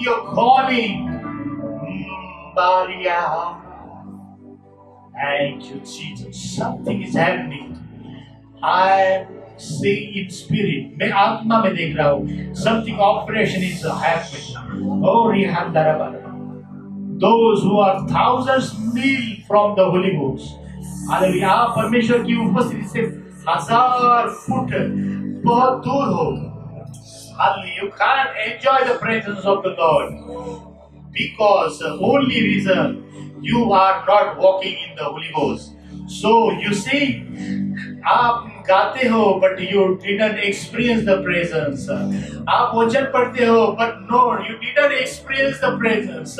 your calling. Maria. Thank you, Jesus. Something is happening. I seeing in spirit. मैं आत्मा में देख रहा हूँ. Something operation is happening. Oh, Rihandaraba. Those who are thousands mil from the Holy Ghost. Hallelujah. आप परमेश्वर की उपस्थिति से 1000 फुट बहुत दूर हो। You can't enjoy the presence of the Lord because the only reason you are not walking in the Holy Ghost. So you see, आप गाते हो but you didn't experience the presence. आप वचन पढ़ते हो but no, you didn't experience the presence.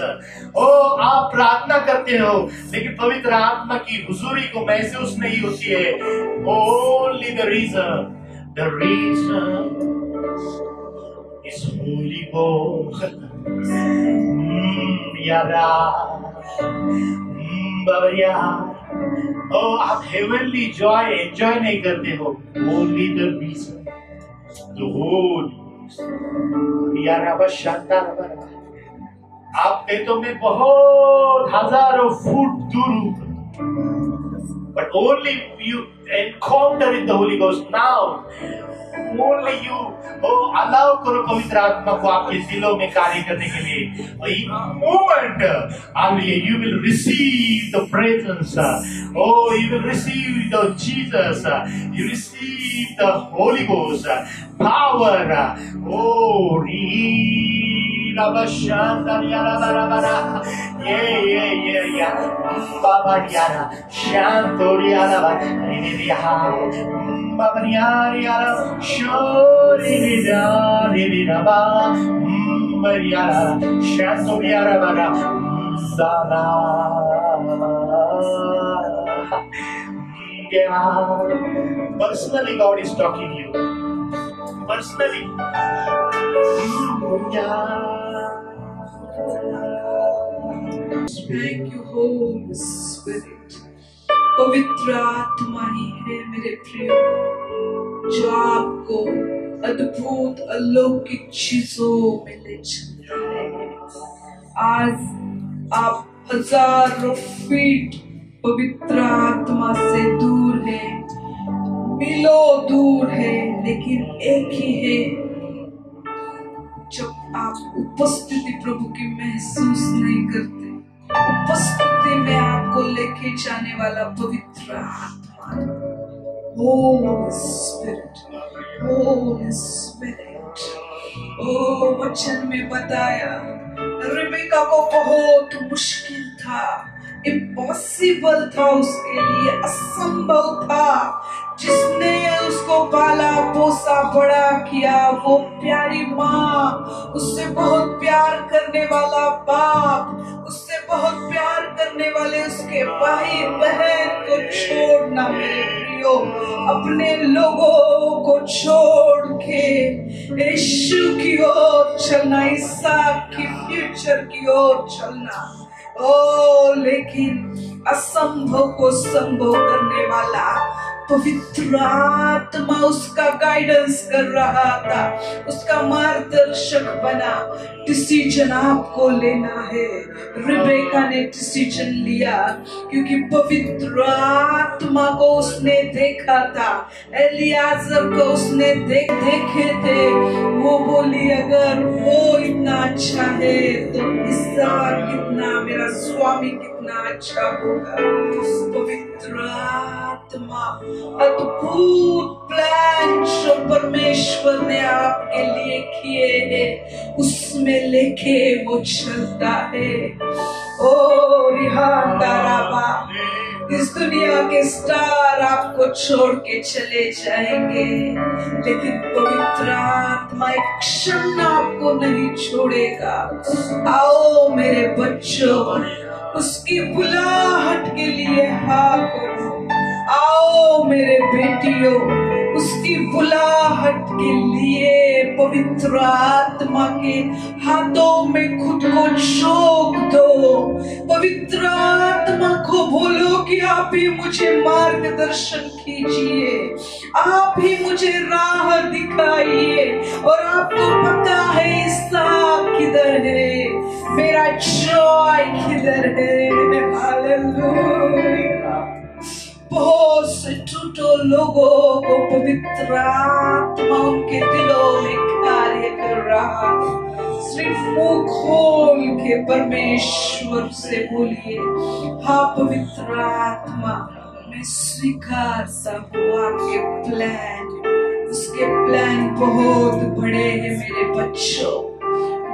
ओ आप प्रार्थना करते हो लेकिन पवित्र आत्मा की हुजूरी को महसूस नहीं होती है। Only the reason is Holy Ghost. यारा बाबा ओ आप हेवनली जॉय एंजॉय नहीं करते हो। Only the reason, the Holy यारा बस शानदार बना। आप खेतों में बहुत हजारों फुट दूर, but only you encounter in the Holy Ghost now. Only you allow करो पवित्र आत्मा को आपके दिलों में कार्य करने के लिए। In moment, you will receive the presence. Oh, you will receive the Jesus. You receive the Holy Ghost power. Oh, yeah. Baba Yara, Shantoriara, Baba Yara, Shorida, Ridaba, Mariara, Shantoriara, Sana. Personally, God is talking to you. Personally. Thank you, Holy Spirit. पवित्र आत्मा ही है मेरे प्रियो, जो आपको अद्भुत अलौकिक चीजों में ले चलता है। आज आप हजारों फीट पवित्र आत्मा से दूर है, मीलों दूर है, लेकिन एक ही है। जब आप उपस्थिति प्रभु की महसूस नहीं करते, उपस्थिति में आपको लेके जाने वाला पवित्र आत्मा, होली स्पिरिट, होली स्पिरिट। ओ वचन में बताया रिबेका को बहुत मुश्किल था, इम्पॉसिबल था उसके लिए, असंभव था। जिसने उसको पाला पोसा बड़ा किया, वो प्यारी माँ, उससे बहुत प्यार करने वाला बाप, उससे बहुत प्यार करने वाले उसके भाई बहन को छोड़ना मेरे प्रियो, अपने लोगों को छोड़ के यीशु की ओर चलना, ईसा की फ्यूचर की ओर चलना। ओ लेकिन असंभव को संभव करने वाला पवित्र आत्मा उसका गाइडेंस कर रहा था, उसका मार्गदर्शक बना। डिसीजन आपको लेना है। रिबेका ने डिसीजन लिया क्योंकि पवित्र आत्मा को उसने देखा था, एलियाजर को उसने देखे थे। वो बोली अगर वो इतना अच्छा है तो इसहाक कितना, मेरा स्वामी कितना अच्छा होगा। पवित्र आत्मा अद्भुत प्लान जो परमेश्वर ने आपके लिए किए हैं उसमें लेके वो चलता है। ओ रिहांदाराबा, इस दुनिया के स्टार आपको छोड़ के चले जाएंगे, लेकिन पवित्र आत्मा एक क्षण आपको नहीं छोड़ेगा। आओ मेरे बच्चों, उसकी बुलाहट के लिए हाँ करो। आओ मेरे बेटियों, उसकी बुलाहट के लिए पवित्र आत्मा के हाथों में खुद को झोंक दो। पवित्र आत्मा को बोलो कि आप ही मुझे मार्गदर्शन कीजिए, आप ही मुझे राह दिखाइए। और आपको पता है इसहाक किधर है, मेरा जॉय किधर है। हालेलुया। बहुत से टूटो लोगों को पवित्र आत्मा उनके दिलों में कार्य कर रहा है। सिर्फ मुंह खोल के परमेश्वर से बोलिए, हाँ पवित्र आत्मा, मैं स्वीकारता हूँ आपके प्लान। उसके प्लान बहुत बड़े हैं मेरे बच्चों,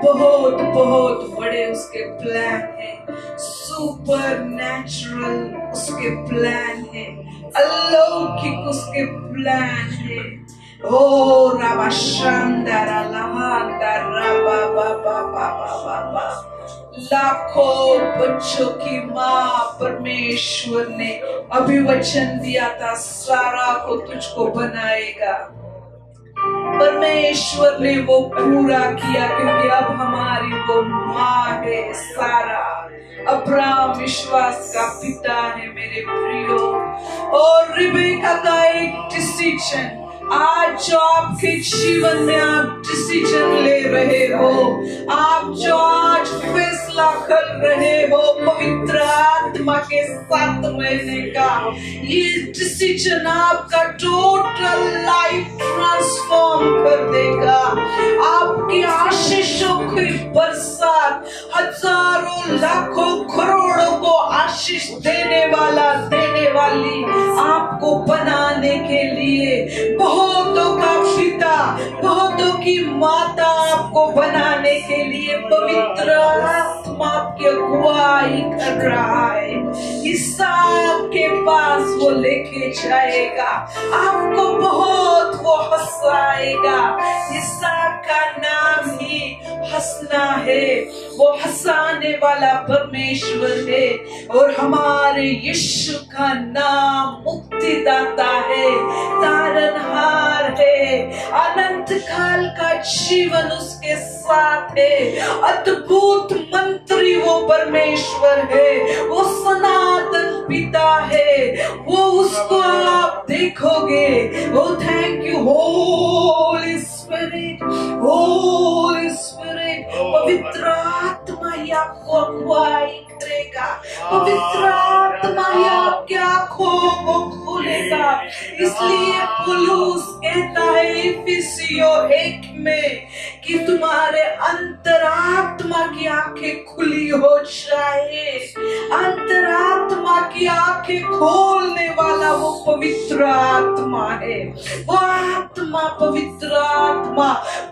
बहुत बहुत बड़े उसके प्लान है। सुपर नेचुरल उसके प्लान है, अलौकिक उसके प्लान है। ओ राबा शांदारा लहांदारा बाबा बाबा बाबा, लाखों बच्चों की माँ परमेश्वर ने अभिवचन दिया था, सारा को तुझको बनाएगा। परमेश्वर ने वो पूरा किया क्योंकि अब हमारी वो माँ है सारा। अब्राहम विश्वास का पिता है मेरे प्रियो। और रिबेका का एक डिसीजन, आज जो आपके जीवन में आप डिसीजन ले रहे हो, आप जो आज फैसला कर रहे हो पवित्र आत्मा के साथ रहने का, ये डिसीजन आपका टोटल लाइफ ट्रांसफॉर्म कर देगा। आपकी आशीषों की बरसात, हजारों लाखों करोड़ों को आशीष देने वाला, देने वाली आपको बनाने के लिए, बहुतों का पिता, बहुतों की माता आपको बनाने के लिए पवित्र आत्मा आपकी अगुवाई कर रहा है। इसहाक के पास वो लेके जाएगा, आपको बहुत वो हंसाएगा। इसहाक का नाम ही हंसना है, वो हंसाने वाला परमेश्वर है। और हमारे यीशु का नाम मुक्तिदाता है, तारनहार है, अनंत काल का जीवन उसके साथ है, अद्भुत मंत्री वो परमेश्वर है, वो सनातन पिता है, करोगे। Oh thank you Holy Spirit, Holy Spirit. पवित्र आत्मा ही आपको अगुवाई करेगा, पवित्र आत्मा ही आपकी आंखों को खोलेगा। इसलिए पौलुस कहता है इफिसियों 1 में कि तुम्हारे अंतरात्मा की आंखें खुली हो जाए। अंतरात्मा की आंखें खोलने वाला वो पवित्र आत्मा है। वो आत्मा, पवित्र आत्मा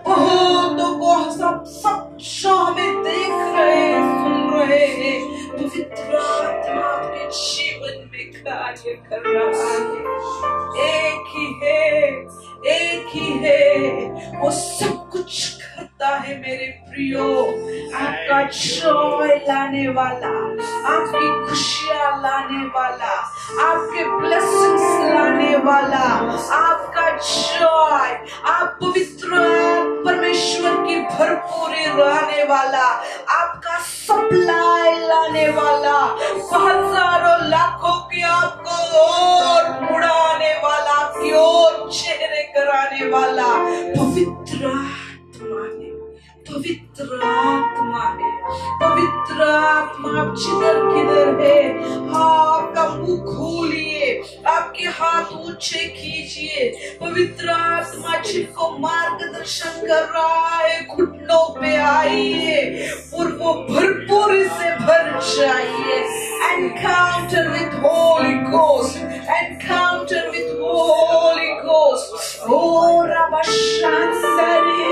बहुतों को सब जो हमें देख रहे हैं, सुन रहे हैं, पवित्र आत्मा आपके जीवन में कार्य कर रहा है। एक ही है, एक ही है, वो सब कुछ करता है मेरे प्रियो। आपका जॉय लाने वाला, आपकी खुशियां लाने वाला, आपके ब्लेसिंग्स लाने वाला, आपका जॉय, आप पवित्र परमेश्वर की भरपूरी लाने वाला, आपका सप्लाई लाने वाला, हजारों लाखों की आपको और उड़ाने वाला, आपकी और चेहरे कराने वाला पवित्र आत्मा है, पवित्र आत्मा है, पवित्र आत्मा। आप जिधर किधर है, आपका मुंह खोलिए, आपके हाथ ऊंचे कीजिए। पवित्र आत्मा जिनको मार्गदर्शन कर रहा है, घुटनों पे आइए और वो भरपूरी से भर जाइए। Encounter with Holy Ghost, encounter with Holy Ghost. Oh Rabashansari,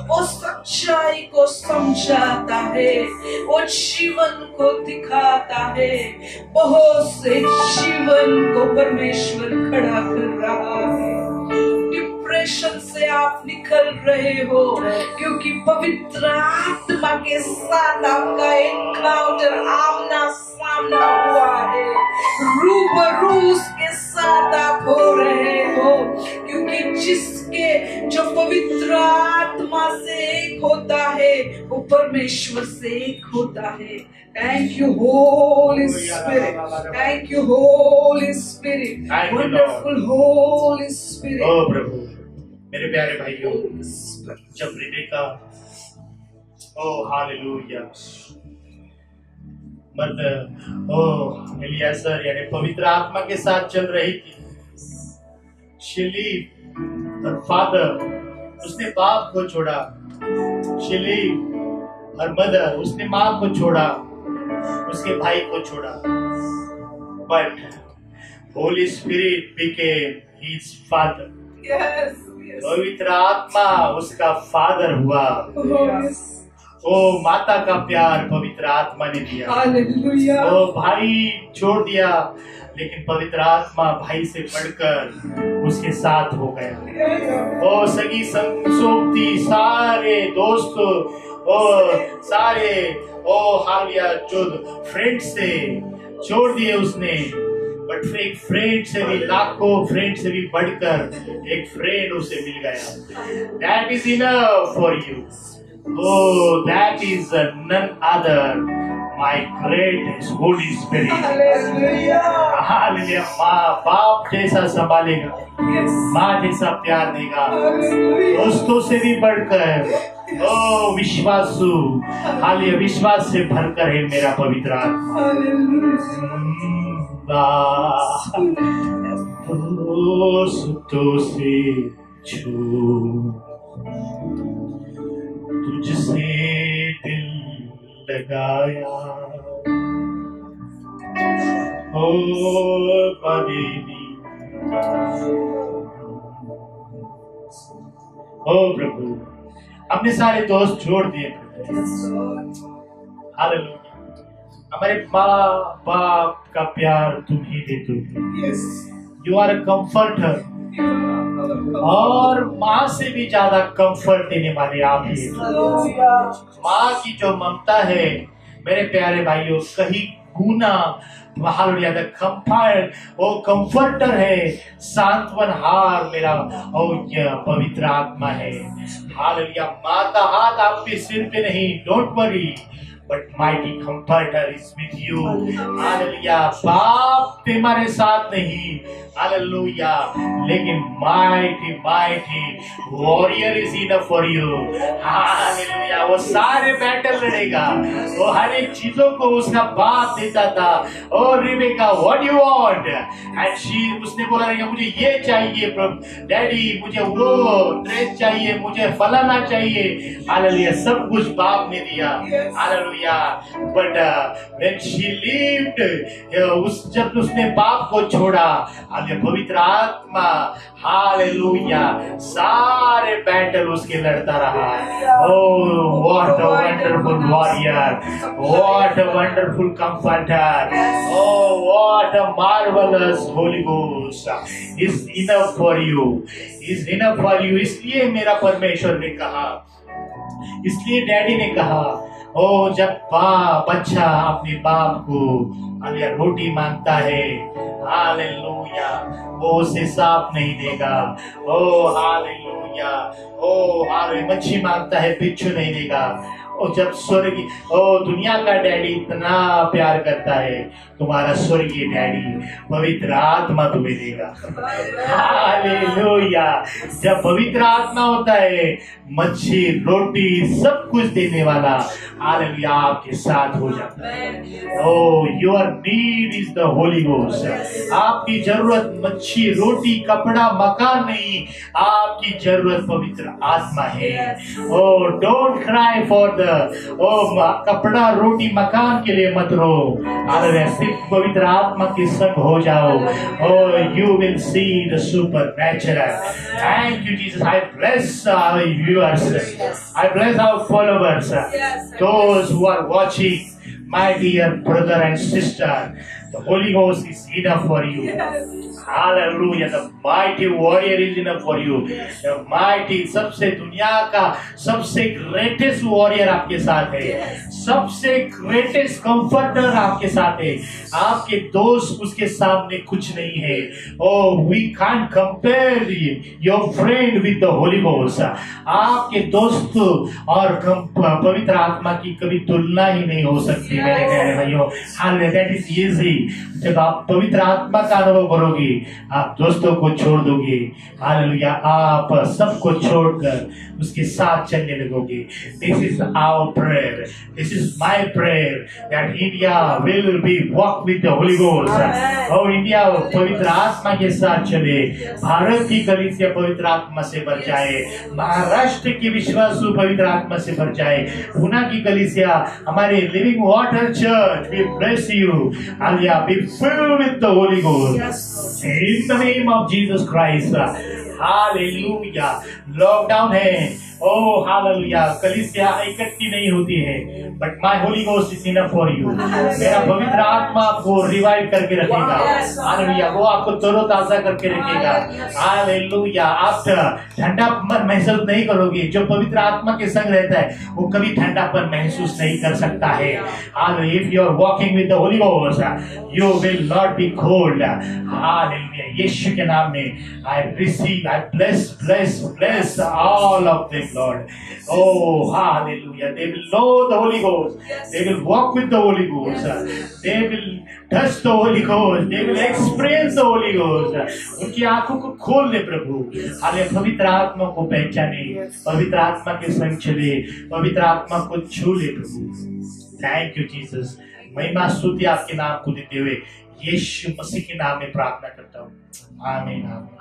वो सच्चाई को समझाता है, वो जीवन को दिखाता है। बहुत से जीवन को परमेश्वर खड़ा कर रहा है। डिप्रेशन से आप निकल रहे हो क्योंकि पवित्र आत्मा के साथ आपका एनकाउंटर, आमना सामना हुआ है। रूबरू के साथ आप हो रहे हो क्योंकि जिसके जो पवित्र आत्मा से एक होता है वो परमेश्वर से एक होता है। Thank you, Holy Spirit. Thank you, Holy Spirit. Wonderful Holy Spirit. ओ प्रभु, मेरे प्यारे भाइयों, जब रिबेका, ओ हालेलुया, मदर, ओ एलियासर यानी पवित्र आत्मा के साथ चल रही थी। शिली और फादर, उसने बाप को छोड़ा। शिली और मदर, उसने माँ को छोड़ा, उसके भाई को छोड़ा। But Holi spirit became his father. पवित्र आत्मा उसका फादर हुआ। ओ माता का प्यार पवित्र आत्मा ने दिया। ओ भाई छोड़ दिया, लेकिन पवित्र आत्मा भाई से बढ़कर उसके साथ हो गया। ओ सगी संगति, सारे दोस्त, ओ सारे, ओ हालिया जो फ्रेंड से छोड़ दिए उसने। बट एक फ्रेंड से भी, लाखों फ्रेंड से भी बढ़कर एक फ्रेंड उसे मिल गया। That is enough for you. Oh, that is none other, my great Holy Spirit. Hallelujah. माँ बाप जैसा संभालेगा, माँ जैसा प्यार देगा, दोस्तों से भी बढ़कर। ओ विश्वासु, हालेलुया, विश्वास से भरकर है मेरा पवित्र आत्मा। दोस्तों से छू, तुझसे दिल लगाया। ओ देवी, ओ प्रभु, अपने सारे दोस्त छोड़ दिए। हालेलुया। हमारे माँ बाप का प्यार तुम ही देते हो। यू आर अ कंफर्टर, और माँ से भी ज्यादा कंफर्ट देने वाले आप ही। माँ की जो ममता है मेरे प्यारे भाइयों, कहीं गुना, हालेलुया, द कंफर्ट, वो कंफर्टर है, सांत्वनहार मेरा, और यह पवित्र आत्मा है। हालेलुया, माँ का हाथ आपके सिर पे नहीं, don't worry, but mighty comforter is with you. Hallelujah, बाप तुम्हारे साथ नहीं, हालेलुया, लेकिन mighty warrior is enough for you. Hallelujah, वो सारे बैटल लड़ेगा, वो हर एक चीजों को उसका बाप देता था। ओ Rebecca, what you want? And उसने बोला रहेगा, मुझे ये चाहिए प्रभु, डैडी मुझे वो ड्रेस चाहिए, मुझे फलाना चाहिए। हालेलुया, सब कुछ बाप ने दिया। Hallelujah, but when she lived, जब उसने बाप को छोड़ा, पवित्र आत्मा, हालेलुया, सारे बैटल उसके लड़ता रहा। Oh, what a wonderful warrior, what a wonderful comforter, oh what a marvelous Holy Ghost is enough for you, is enough for you। इसलिए मेरा परमेश्वर ने कहा, इसलिए डैडी ने कहा, ओ जब बच्चा अपने बाप को रोटी मांगता है, हालेलुया, वो उसे साफ नहीं देगा। ओ हालेलुया, ओ हालेलुया, मच्छी मांगता है, बिच्छू नहीं देगा। और जब स्वर्गीय, ओ दुनिया का डैडी इतना प्यार करता है, तुम्हारा स्वर्गीय डैडी पवित्र आत्मा तुम्हें देगा। हालेलुया, जब पवित्र आत्मा होता है, मच्छी रोटी सब कुछ देने वाला, हालेलुया, आपके साथ हो जाता है। Oh your need is the Holy Ghost. आपकी जरूरत मच्छी रोटी कपड़ा मकान नहीं, आपकी जरूरत पवित्र आत्मा है। Oh don't cry for the कपड़ा रोटी मकान के लिए मत रो, हालेलुया, सिर्फ पवित्र आत्मा के संग हो जाओ। Oh you will see the supernatural. Thank you Jesus. I bless our viewers, I bless our followers, those who are watching, my dear brother and sister, the Holy Ghost is enough for you. Hallelujah, the mighty warrior is enough for you. The mighty, सबसे दुनिया का सबसे greatest warrior आपके साथ है, सबसे greatest comforter आपके साथ है। आपके दोस्त उसके सामने कुछ नहीं है। Oh, we can't compare your friend with the Holy Ghost. आपके दोस्त और पवित्र आत्मा की कभी तुलना ही नहीं हो सकती मेरे प्यारे भाइयों। Hallelujah, that is easy। जब आप पवित्र आत्मा का अनुभव करोगे, आप दोस्तों को छोड़ दोगे, हालेलुया, आप सबको छोड़कर उसके साथ चलने लगोगे। This is our prayer, this is my prayer, that India will be walk with the Holy Ghost। और इंडिया पवित्र आत्मा के साथ चले, भारत की कलीसिया पवित्र आत्मा से भर जाए, महाराष्ट्र की विश्वासु पवित्र आत्मा से भर जाए, पुणे की कलीसिया, हमारे living water church, we bless you, hallelujah, be filled with the Holy Ghost in the name of Jesus Christ। Hallelujah, lockdown है, ओ हालेलुया, कलीसिया इकट्ठी नहीं होती है, but my Holi ghost is enough for you. मेरा पवित्र आत्मा आपको रिवाइव करके रखेगा, हालेलुया, वो आपको तरोताजा करके रखेगा। हालेलुया, आप ठंडापन महसूस नहीं करोगे। जो पवित्र आत्मा के संग रहता है वो कभी ठंडापन महसूस नहीं कर सकता है। Hallelujah, if you are walking with the Holy Ghost you will not be cold. Hallelujah, यीशु के नाम में I receive, I bless all of them, Lord। Oh, hallelujah, they will know the Holy Ghost, they will walk with the Holy Ghost, they will touch the Holy Ghost, they will experience the Holy Ghost। उनकी आंखों को खोल ले प्रभु, hallelujah, पवित्र आत्मा को पहचाने, पवित्र आत्मा के संग चले, पवित्र आत्मा को छू ले प्रभु। Thank you Jesus. महिमा स्तुति आपके नाम को देते हुए यीशु मसीह के नाम में प्रार्थना करता हूँ, आमीन आमीन।